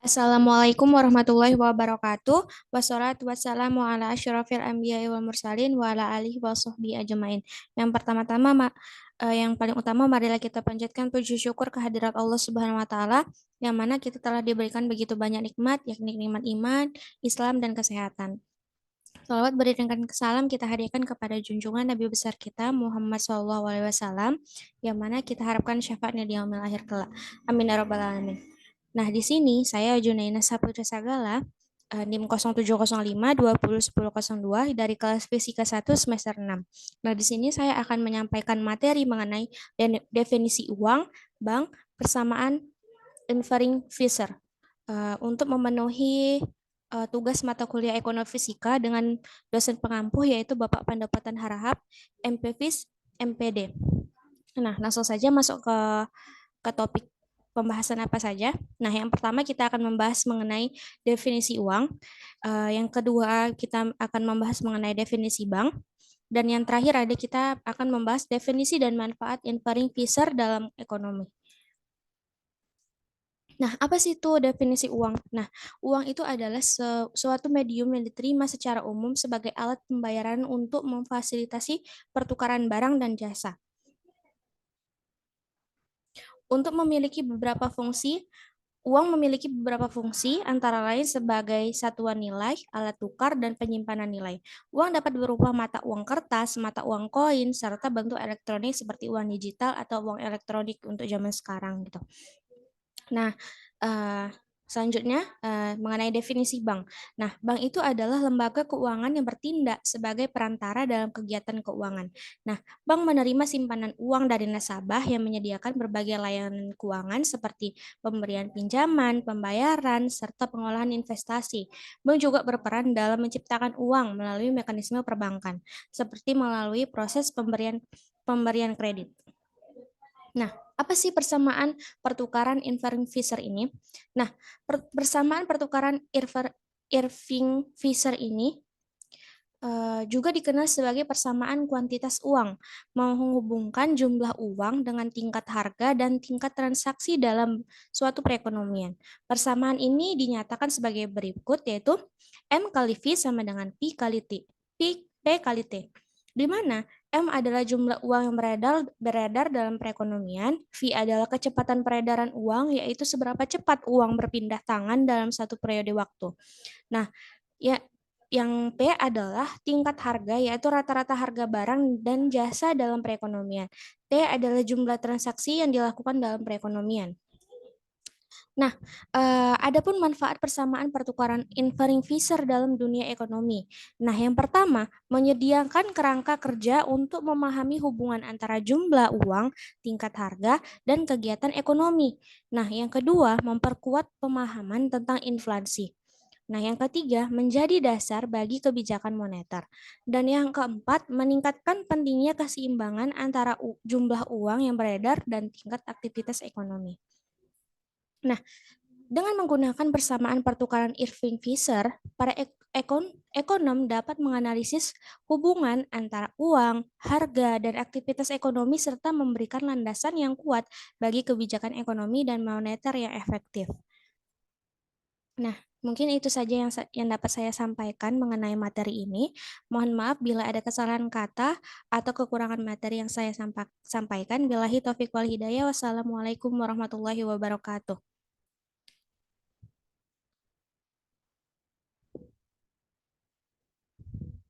Assalamualaikum warahmatullahi wabarakatuh. Wassalatu wassalamu ala asyrafil anbiya'i wal mursalin wa ala alihi wa sahbihi ajmain. Yang pertama-tama, yang paling utama, marilah kita panjatkan puji syukur kehadirat Allah Subhanahu wa taala yang mana kita telah diberikan begitu banyak nikmat, yakni nikmat iman, Islam dan kesehatan. Salawat beriringkan salam kita hadirkan kepada junjungan Nabi besar kita Muhammad SAW yang mana kita harapkan syafaatnya di yaumil akhir kelak. Amin ya rabbal alamin. Nah, di sini saya Junaina Saputra Sagala, NIM 0705 201002 dari kelas Fisika 1 semester 6. Nah, di sini saya akan menyampaikan materi mengenai definisi uang, bank, persamaan Inferring Fisher. Untuk memenuhi tugas mata kuliah ekonomi fisika dengan dosen pengampu yaitu Bapak Pandapatan Harahap, MPFIS, MPD. Nah, langsung saja masuk ke topik pembahasan apa saja. Nah, yang pertama kita akan membahas mengenai definisi uang. Yang kedua kita akan membahas mengenai definisi bank. Dan yang terakhir ada kita akan membahas definisi dan manfaat Inferring Fisher dalam ekonomi. Nah, apa sih itu definisi uang? Nah, uang itu adalah suatu medium yang diterima secara umum sebagai alat pembayaran untuk memfasilitasi pertukaran barang dan jasa. Untuk memiliki beberapa fungsi, uang memiliki beberapa fungsi, antara lain sebagai satuan nilai, alat tukar, dan penyimpanan nilai. Uang dapat berupa mata uang kertas, mata uang koin, serta bentuk elektronik seperti uang digital atau uang elektronik untuk zaman sekarang gitu. Nah, selanjutnya mengenai definisi bank. Nah, bank itu adalah lembaga keuangan yang bertindak sebagai perantara dalam kegiatan keuangan. Nah, bank menerima simpanan uang dari nasabah yang menyediakan berbagai layanan keuangan seperti pemberian pinjaman, pembayaran, serta pengolahan investasi. Bank juga berperan dalam menciptakan uang melalui mekanisme perbankan, seperti melalui proses pemberian kredit. Nah, apa sih persamaan pertukaran Irving Fisher ini? Nah, persamaan pertukaran Irving Fisher ini juga dikenal sebagai persamaan kuantitas uang, menghubungkan jumlah uang dengan tingkat harga dan tingkat transaksi dalam suatu perekonomian. Persamaan ini dinyatakan sebagai berikut, yaitu M kali V sama dengan P kali T. P kali T. Di mana M adalah jumlah uang yang beredar dalam perekonomian, V adalah kecepatan peredaran uang, yaitu seberapa cepat uang berpindah tangan dalam satu periode waktu. Nah, ya, yang P adalah tingkat harga, yaitu rata-rata harga barang dan jasa dalam perekonomian. T adalah jumlah transaksi yang dilakukan dalam perekonomian. Nah, adapun manfaat persamaan pertukaran Inferring Fisher dalam dunia ekonomi. Nah, yang pertama, menyediakan kerangka kerja untuk memahami hubungan antara jumlah uang, tingkat harga, dan kegiatan ekonomi. Nah, yang kedua, memperkuat pemahaman tentang inflasi. Nah, yang ketiga, menjadi dasar bagi kebijakan moneter. Dan yang keempat, meningkatkan pentingnya keseimbangan antara jumlah uang yang beredar dan tingkat aktivitas ekonomi. Nah, dengan menggunakan persamaan pertukaran Irving Fisher, para ekonom dapat menganalisis hubungan antara uang, harga, dan aktivitas ekonomi serta memberikan landasan yang kuat bagi kebijakan ekonomi dan moneter yang efektif. Nah, mungkin itu saja yang dapat saya sampaikan mengenai materi ini. Mohon maaf bila ada kesalahan kata atau kekurangan materi yang saya sampaikan. Billahi taufiq wal hidayah. Wassalamualaikum warahmatullahi wabarakatuh.